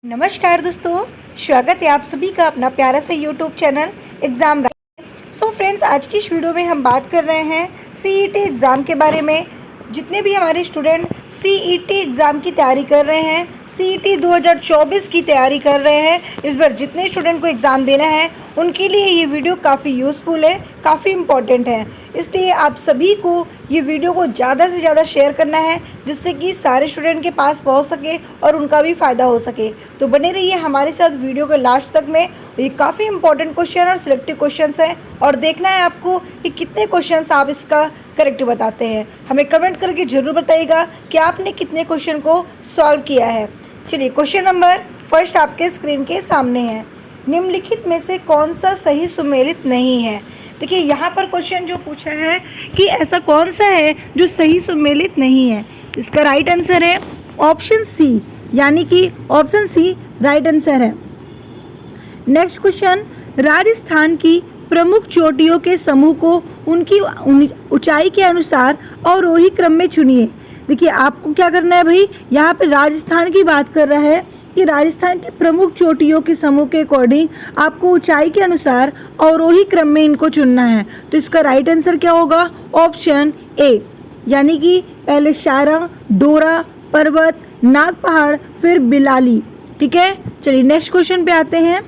नमस्कार दोस्तों, स्वागत है आप सभी का अपना प्यारा सा YouTube channel exam. So friends, आज की इस वीडियो में हम बात कर रहे हैं सीईटी एग्ज़ाम के बारे में। जितने भी हमारे स्टूडेंट सीईटी एग्ज़ाम की तैयारी कर रहे हैं, सीईटी 2024 की तैयारी कर रहे हैं, इस बार जितने स्टूडेंट को एग्ज़ाम देना है उनके लिए ये वीडियो काफ़ी यूज़फुल है, काफ़ी इम्पॉर्टेंट है। इसलिए आप सभी को ये वीडियो को ज़्यादा से ज़्यादा शेयर करना है, जिससे कि सारे स्टूडेंट के पास पहुंच सके और उनका भी फ़ायदा हो सके। तो बने रहिए हमारे साथ वीडियो के लास्ट तक में। ये काफ़ी इंपॉर्टेंट क्वेश्चन और सिलेक्टिव क्वेश्चंस हैं और देखना है आपको कि कितने क्वेश्चंस आप इसका करेक्ट बताते हैं। हमें कमेंट करके ज़रूर बताइएगा कि आपने कितने क्वेश्चन को सॉल्व किया है। चलिए, क्वेश्चन नंबर फर्स्ट आपके स्क्रीन के सामने है। निम्नलिखित में से कौन सा सही सुमेलित नहीं है? देखिए, यहाँ पर क्वेश्चन जो पूछा है कि ऐसा कौन सा है जो सही सुमेलित नहीं है। इसका राइट आंसर है ऑप्शन सी, यानी कि ऑप्शन सी राइट आंसर है। नेक्स्ट क्वेश्चन, राजस्थान की प्रमुख चोटियों के समूह को उनकी ऊंचाई के अनुसार अवरोही क्रम में चुनिए। देखिए, आपको क्या करना है भाई, यहाँ पे राजस्थान की बात कर रहा है कि राजस्थान की प्रमुख चोटियों के समूह के अकॉर्डिंग आपको ऊंचाई के अनुसार अवरोही क्रम में इनको चुनना है। तो इसका राइट आंसर क्या होगा? ऑप्शन ए, यानी कि पहले शारा, डोरा, पर्वत, नाग पहाड़, फिर बिलाली। ठीक है, चलिए नेक्स्ट क्वेश्चन पे आते हैं।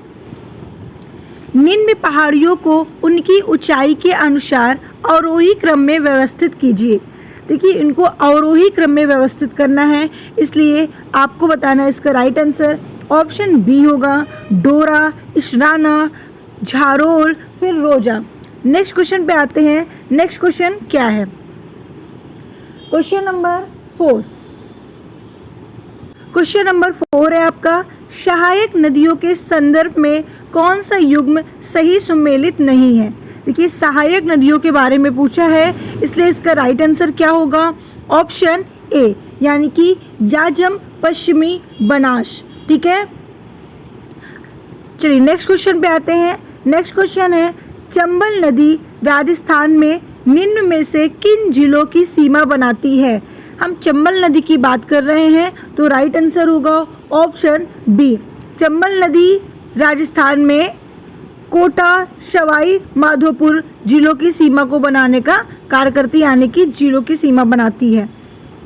निम्न पहाड़ियों को उनकी ऊंचाई के अनुसार अवरोही क्रम में व्यवस्थित कीजिए। देखिए, इनको अवरोही क्रम में व्यवस्थित करना है, इसलिए आपको बताना है इसका राइट आंसर ऑप्शन बी होगा, डोरा, इशराना, झारोल, फिर रोजा। नेक्स्ट क्वेश्चन पे आते हैं। नेक्स्ट क्वेश्चन क्या है? Question number 4। क्वेश्चन नंबर 4 है आपका, सहायक नदियों के संदर्भ में कौन सा युग्म सही सुमेलित नहीं है? देखिए, सहायक नदियों के बारे में पूछा है, इसलिए इसका राइट आंसर क्या होगा? ऑप्शन ए, यानी कि याजम, पश्चिमी, बनास। ठीक है, चलिए नेक्स्ट क्वेश्चन पे आते हैं। नेक्स्ट क्वेश्चन है, चंबल नदी राजस्थान में निम्न में से किन जिलों की सीमा बनाती है? हम चंबल नदी की बात कर रहे हैं, तो राइट आंसर होगा ऑप्शन बी। चंबल नदी राजस्थान में कोटा, सवाई माधोपुर जिलों की सीमा को बनाने का कार्य करती है, यानी कि जिलों की सीमा बनाती है।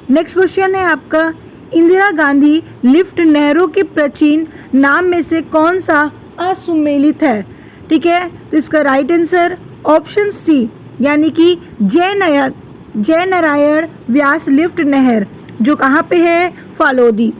नेक्स्ट क्वेश्चन है आपका, इंदिरा गांधी लिफ्ट नहरों के प्राचीन नाम में से कौन सा असुमेलित है? ठीक है, तो इसका राइट आंसर ऑप्शन सी, यानी कि जय नारायण व्यास लिफ्ट नहर, जो कहाँ पे है? फालोदी।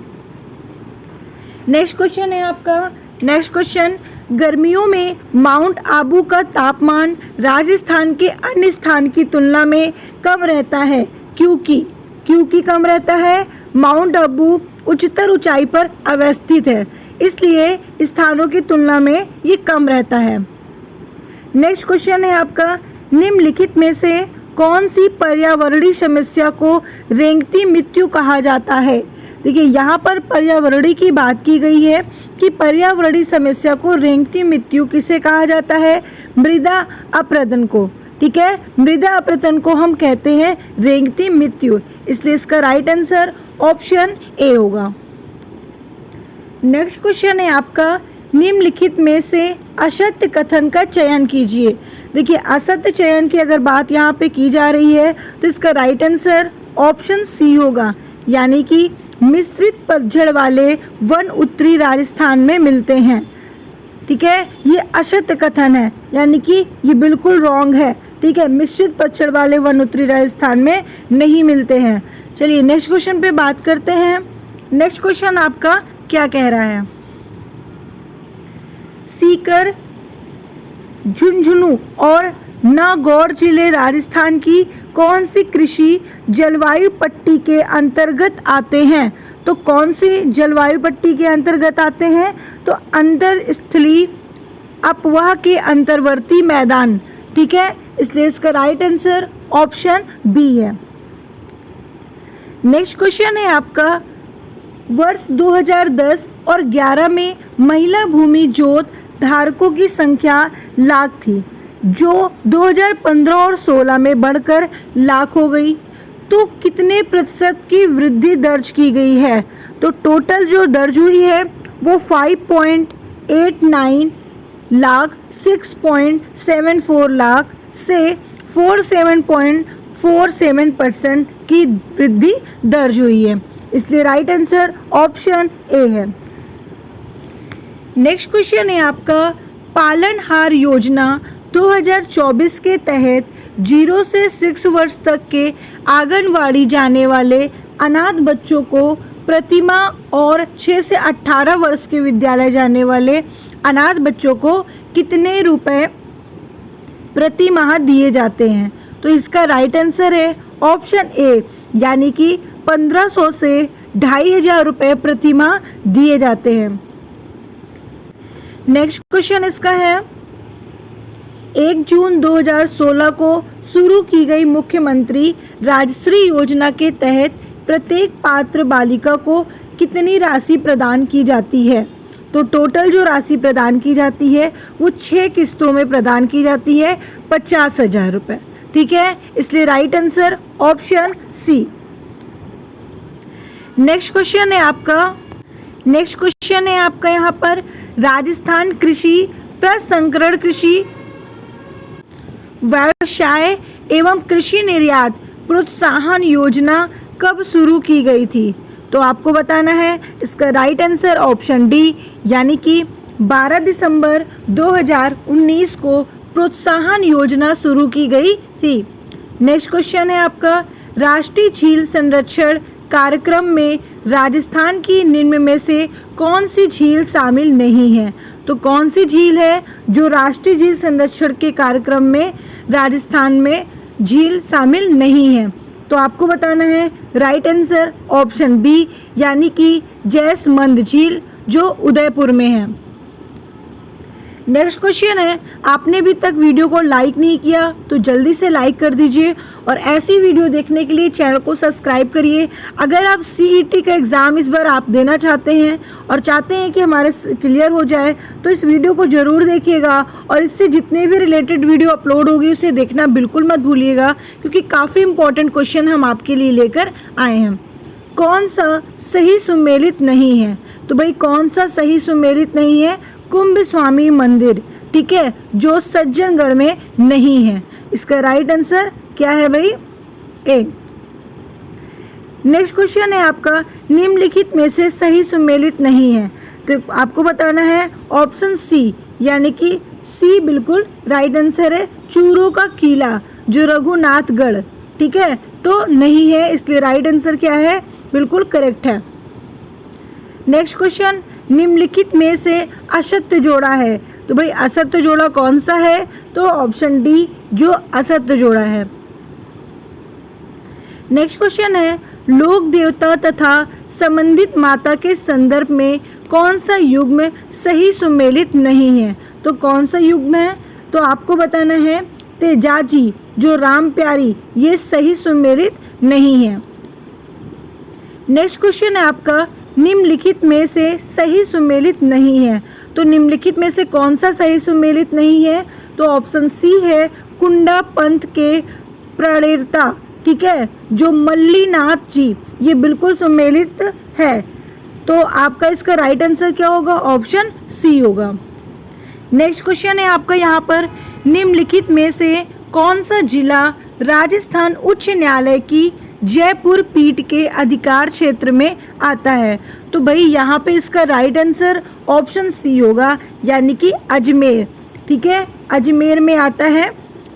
नेक्स्ट क्वेश्चन है आपका। नेक्स्ट क्वेश्चन, गर्मियों में माउंट आबू का तापमान राजस्थान के अन्य स्थान की तुलना में कम रहता है, क्योंकि कम रहता है? माउंट आबू उच्चतर ऊंचाई पर अवस्थित है, इसलिए स्थानों की तुलना में ये कम रहता है। नेक्स्ट क्वेश्चन है आपका, निम्नलिखित में से कौन सी पर्यावरणीय समस्या को रेंगती मृत्यु कहा जाता है? देखिए, यहाँ पर पर्यावरणीय की बात की गई है कि पर्यावरणीय समस्या को रेंगती मृत्यु किसे कहा जाता है? मृदा अपरदन को। ठीक है, मृदा अपरदन को हम कहते हैं रेंगती मृत्यु, इसलिए इसका राइट आंसर ऑप्शन ए होगा। नेक्स्ट क्वेश्चन है आपका, निम्नलिखित में से असत्य कथन का चयन कीजिए। देखिए, असत्य चयन की अगर बात यहाँ पे की जा रही है, तो इसका राइट आंसर ऑप्शन सी होगा, यानी कि मिश्रित पतझड़ वाले वन उत्तरी राजस्थान में मिलते हैं। ठीक है, ये असत्य कथन है, यानी कि ये बिल्कुल रॉन्ग है। ठीक है, मिश्रित पतझड़ वाले वन उत्तरी राजस्थान में नहीं मिलते हैं। चलिए नेक्स्ट क्वेश्चन पे बात करते हैं। नेक्स्ट क्वेश्चन आपका क्या कह रहा है? सीकर, झुंझुनू और नागौर जिले राजस्थान की कौन सी कृषि जलवायु पट्टी के अंतर्गत आते हैं? तो कौन सी जलवायु पट्टी के अंतर्गत आते हैं? तो अंतरस्थलीय अपवाह के अंतर्वर्ती मैदान। ठीक है, इसलिए इसका राइट आंसर ऑप्शन बी है। नेक्स्ट क्वेश्चन है आपका, वर्ष 2010 और 11 में महिला भूमि जोत धारकों की संख्या लाख थी, जो 2015 और 16 में बढ़कर लाख हो गई। तो कितने प्रतिशत की वृद्धि दर्ज की गई है? तो टोटल जो दर्ज हुई है वो 5.89 लाख, 6.74 लाख से 47.47% की वृद्धि दर्ज हुई है। इसलिए राइट आंसर ऑप्शन ए है। नेक्स्ट क्वेश्चन है आपका, पालनहार योजना 2024 के तहत 0 से 6 वर्ष तक के आंगनवाड़ी जाने वाले अनाथ बच्चों को प्रतिमाह और 6 से 18 वर्ष के विद्यालय जाने वाले अनाथ बच्चों को कितने रुपए प्रति माह दिए जाते हैं? तो इसका राइट आंसर है ऑप्शन ए, यानी कि 1500 से 2500 रुपये प्रति माह दिए जाते हैं। नेक्स्ट क्वेश्चन इसका है, 1 जून 2016 को शुरू की गई मुख्यमंत्री राजश्री योजना के तहत प्रत्येक पात्र बालिका को कितनी राशि प्रदान की जाती है? तो टोटल जो राशि प्रदान की जाती है वो 6 किस्तों में प्रदान की जाती है, 50,000 रुपये। ठीक है, इसलिए right answer option C. Next question है आपका यहाँ पर, राजस्थान कृषि प्रसंस्करण कृषि व्यवसाय एवं कृषि निर्यात प्रोत्साहन योजना कब शुरू की गई थी? तो आपको बताना है। इसका राइट आंसर ऑप्शन डी, यानी कि 12 दिसंबर 2019 को प्रोत्साहन योजना शुरू की गई थी। नेक्स्ट क्वेश्चन है आपका, राष्ट्रीय झील संरक्षण कार्यक्रम में राजस्थान की निम्न में से कौन सी झील शामिल नहीं है? तो कौन सी झील है जो राष्ट्रीय झील संरक्षण के कार्यक्रम में राजस्थान में झील शामिल नहीं है? तो आपको बताना है राइट आंसर ऑप्शन बी, यानी कि जैसमंद झील जो उदयपुर में है। नेक्स्ट क्वेश्चन है, आपने अभी तक वीडियो को लाइक नहीं किया तो जल्दी से लाइक कर दीजिए और ऐसी वीडियो देखने के लिए चैनल को सब्सक्राइब करिए। अगर आप सीईटी का एग्ज़ाम इस बार आप देना चाहते हैं और चाहते हैं कि हमारे क्लियर हो जाए तो इस वीडियो को ज़रूर देखिएगा और इससे जितने भी रिलेटेड वीडियो अपलोड होगी उसे देखना बिल्कुल मत भूलिएगा, क्योंकि काफ़ी इंपॉर्टेंट क्वेश्चन हम आपके लिए लेकर आए हैं। कौन सा सही सुमेलित नहीं है? तो भाई कौन सा सही सुमेलित नहीं है? कुंभ स्वामी मंदिर, ठीक है, जो सज्जनगढ़ में नहीं है। इसका राइट आंसर क्या है भाई? ए। नेक्स्ट क्वेश्चन है आपका, निम्नलिखित में से सही सुमेलित नहीं है। तो आपको बताना है ऑप्शन सी, यानी कि सी बिल्कुल राइट आंसर है। चूरों का किला जो रघुनाथगढ़, ठीक है, तो नहीं है, इसलिए राइट आंसर क्या है? बिल्कुल करेक्ट है। नेक्स्ट क्वेश्चन, निम्नलिखित में से असत्य जोड़ा है। तो भाई असत्य जोड़ा कौन सा है? तो ऑप्शन डी जो असत्य जोड़ा है। नेक्स्ट क्वेश्चन है, लोक देवता तथा संबंधित माता के संदर्भ में कौन सा युग्म सही सुमेलित नहीं है? तो कौन सा युग्म है? तो आपको बताना है तेजाजी जो राम प्यारी, ये सही सुमेलित नहीं है। नेक्स्ट क्वेश्चन है आपका, निम्नलिखित में से सही सुमेलित नहीं है। तो निम्नलिखित में से कौन सा सही सुमेलित नहीं है? तो ऑप्शन सी है, कुंडा पंथ के प्रणेता, ठीक है, जो मल्लीनाथ जी, ये बिल्कुल सुमेलित है। तो आपका इसका राइट आंसर क्या होगा? ऑप्शन सी होगा। नेक्स्ट क्वेश्चन है आपका यहाँ पर, निम्नलिखित में से कौन सा जिला राजस्थान उच्च न्यायालय की जयपुर पीठ के अधिकार क्षेत्र में आता है? तो भाई यहाँ पे इसका राइट आंसर ऑप्शन सी होगा, यानी कि अजमेर, ठीक है, अजमेर में आता है।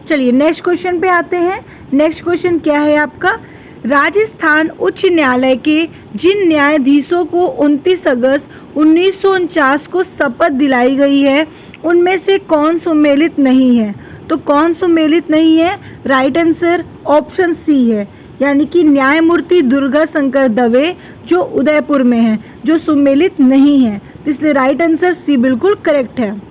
चलिए नेक्स्ट क्वेश्चन पे आते हैं। नेक्स्ट क्वेश्चन क्या है आपका, राजस्थान उच्च न्यायालय के जिन न्यायाधीशों को 29 अगस्त 1949 को शपथ दिलाई गई है उनमें से कौन सुमेलित नहीं है? तो कौन सुमेलित नहीं है? राइट आंसर ऑप्शन सी है, यानी कि न्यायमूर्ति दुर्गा शंकर दवे जो उदयपुर में है, जो सुमेलित नहीं है, इसलिए राइट आंसर सी बिल्कुल करेक्ट है।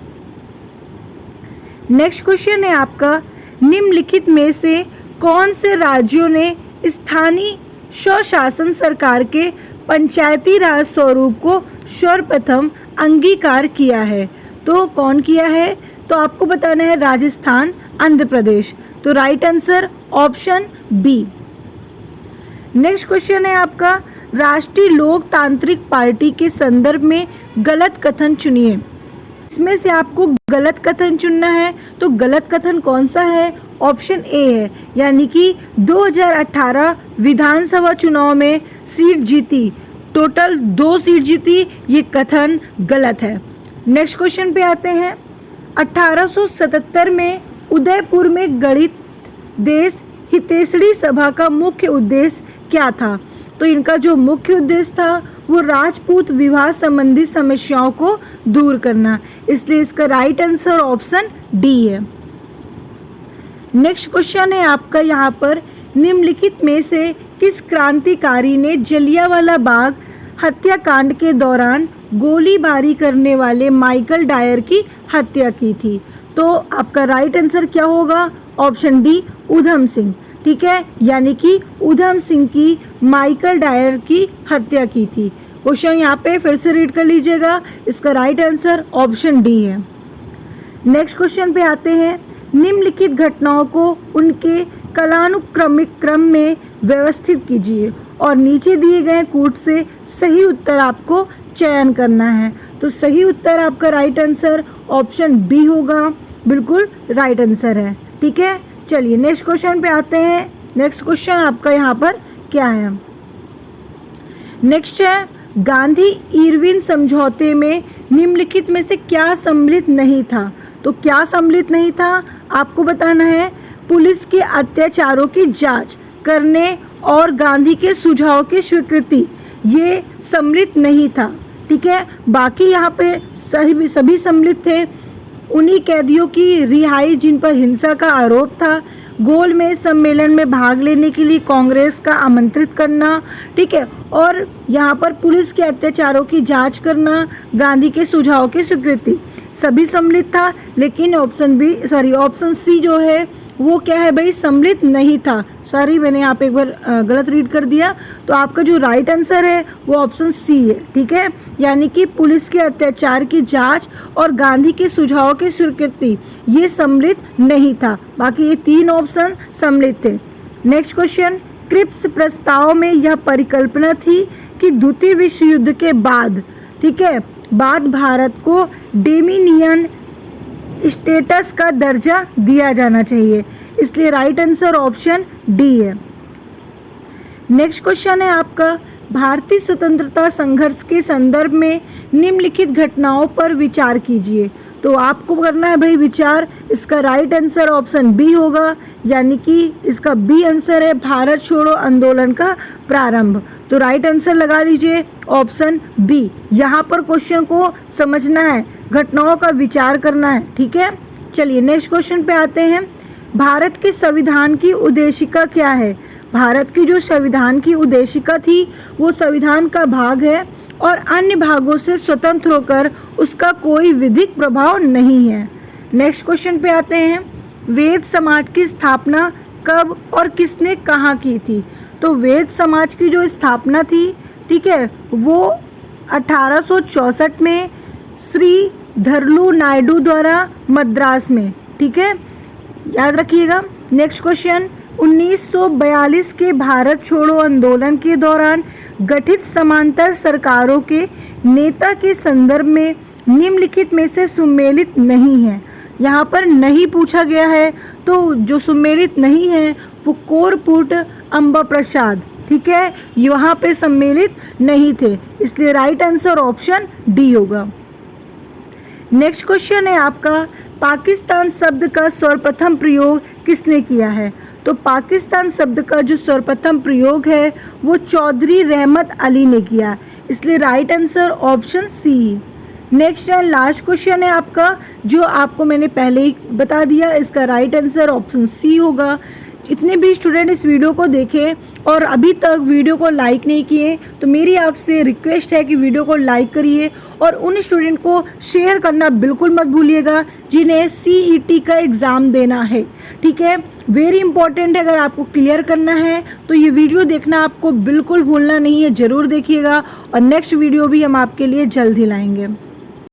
नेक्स्ट क्वेश्चन है आपका, निम्नलिखित में से कौन से राज्यों ने स्थानीय स्वशासन सरकार के पंचायती राज स्वरूप को सर्वप्रथम अंगीकार किया है? तो कौन किया है? तो आपको बताना है राजस्थान, आंध्र प्रदेश। तो right answer option B. Next question है आपका, राष्ट्रीय लोकतांत्रिक पार्टी के संदर्भ में गलत कथन चुनिए। इसमें से आपको गलत कथन चुनना है, तो गलत कथन कौन सा है? ऑप्शन ए है, यानी कि 2018 विधानसभा चुनाव में सीट जीती, टोटल 2 सीट जीती, ये कथन गलत है। नेक्स्ट क्वेश्चन पे आते हैं। 1877 में उदयपुर में गठित देश हितैषणी सभा का मुख्य उद्देश्य क्या था? तो इनका जो मुख्य उद्देश्य था वो राजपूत विवाह संबंधी समस्याओं को दूर करना, इसलिए इसका राइट आंसर ऑप्शन डी है। नेक्स्ट क्वेश्चन है आपका यहाँ पर, निम्नलिखित में से किस क्रांतिकारी ने जलियांवाला बाग हत्याकांड के दौरान गोलीबारी करने वाले माइकल डायर की हत्या की थी? तो आपका राइट आंसर क्या होगा? Option D, Udham Singh. ठीक है, यानी कि ऊधम सिंह की माइकल डायर की हत्या की थी। क्वेश्चन यहाँ पे फिर से रीड कर लीजिएगा, इसका राइट आंसर ऑप्शन डी है। नेक्स्ट क्वेश्चन पे आते हैं। निम्नलिखित घटनाओं को उनके कालानुक्रमिक क्रम में व्यवस्थित कीजिए और नीचे दिए गए कूट से सही उत्तर आपको चयन करना है। तो सही उत्तर आपका राइट आंसर ऑप्शन बी होगा, बिल्कुल राइट आंसर है। ठीक है, चलिए नेक्स्ट क्वेश्चन पे आते हैं। नेक्स्ट क्वेश्चन आपका यहाँ पर क्या है? नेक्स्ट है, गांधी इरविन समझौते में निम्नलिखित में से क्या सम्मिलित नहीं था? तो क्या सम्मिलित नहीं था आपको बताना है। पुलिस के अत्याचारों की जांच करने और गांधी के सुझाव की स्वीकृति, ये सम्मिलित नहीं था। ठीक है, बाकी यहाँ पे सभी सम्मिलित थे। उन्हीं कैदियों की रिहाई जिन पर हिंसा का आरोप था, गोलमेज सम्मेलन में भाग लेने के लिए कांग्रेस का आमंत्रित करना, ठीक है, और यहाँ पर पुलिस के अत्याचारों की जांच करना, गांधी के सुझाव की स्वीकृति, सभी सम्मिलित था। लेकिन ऑप्शन सी जो है वो क्या है भाई? सम्मिलित नहीं था। सॉरी, मैंने यहाँ पे एक बार गलत रीड कर दिया। तो आपका जो राइट आंसर है वो ऑप्शन सी है। ठीक है, यानी कि पुलिस के अत्याचार की जांच और गांधी के सुझाव की स्वीकृति, ये सम्मिलित नहीं था। बाकी ये 3 ऑप्शन सम्मिलित थे। नेक्स्ट क्वेश्चन, क्रिप्स प्रस्ताव में यह परिकल्पना थी कि द्वितीय विश्व युद्ध के बाद, ठीक है, बाद भारत को डोमिनियन स्टेटस का दर्जा दिया जाना चाहिए, इसलिए राइट आंसर ऑप्शन डी है। नेक्स्ट क्वेश्चन है आपका, भारतीय स्वतंत्रता संघर्ष के संदर्भ में निम्नलिखित घटनाओं पर विचार कीजिए। तो आपको करना है भाई विचार, इसका राइट आंसर ऑप्शन बी होगा, यानी कि इसका बी आंसर है भारत छोड़ो आंदोलन का प्रारंभ। तो राइट आंसर लगा लीजिए ऑप्शन बी। यहाँ पर क्वेश्चन को समझना है, घटनाओं का विचार करना है। ठीक है, चलिए नेक्स्ट क्वेश्चन पे आते हैं। भारत के संविधान की उद्देशिका क्या है? भारत की जो संविधान की उद्देशिका थी वो संविधान का भाग है और अन्य भागों से स्वतंत्र होकर उसका कोई विधिक प्रभाव नहीं है। नेक्स्ट क्वेश्चन पे आते हैं। वेद समाज की स्थापना कब और किसने कहाँ की थी? तो वेद समाज की जो स्थापना थी, ठीक है, वो 1864 में श्री धरलू नायडू द्वारा मद्रास में। ठीक है, याद रखिएगा। नेक्स्ट क्वेश्चन, 1942 के भारत छोड़ो आंदोलन के दौरान गठित समांतर सरकारों के नेता के संदर्भ में निम्नलिखित में से सुमेलित नहीं है। यहाँ पर नहीं पूछा गया है, तो जो सुमेलित नहीं है वो कोरपुट अम्बा प्रसाद, ठीक है, यहाँ पे सम्मिलित नहीं थे, इसलिए राइट आंसर ऑप्शन डी होगा। नेक्स्ट क्वेश्चन है आपका, पाकिस्तान शब्द का सर्वप्रथम प्रयोग किसने किया है? तो पाकिस्तान शब्द का जो सर्वप्रथम प्रयोग है वो चौधरी रहमत अली ने किया, इसलिए right answer option C. Next and last question है आपका, जो आपको मैंने पहले ही बता दिया, इसका राइट आंसर ऑप्शन सी होगा। इतने भी स्टूडेंट इस वीडियो को देखें और अभी तक वीडियो को लाइक नहीं किए, तो मेरी आपसे रिक्वेस्ट है कि वीडियो को लाइक करिए और उन स्टूडेंट को शेयर करना बिल्कुल मत भूलिएगा जिन्हें CET का एग्ज़ाम देना है। ठीक है, वेरी इंपॉर्टेंट है, अगर आपको क्लियर करना है तो ये वीडियो देखना आपको बिल्कुल भूलना नहीं है, ज़रूर देखिएगा और नेक्स्ट वीडियो भी हम आपके लिए जल्द ही लाएंगे।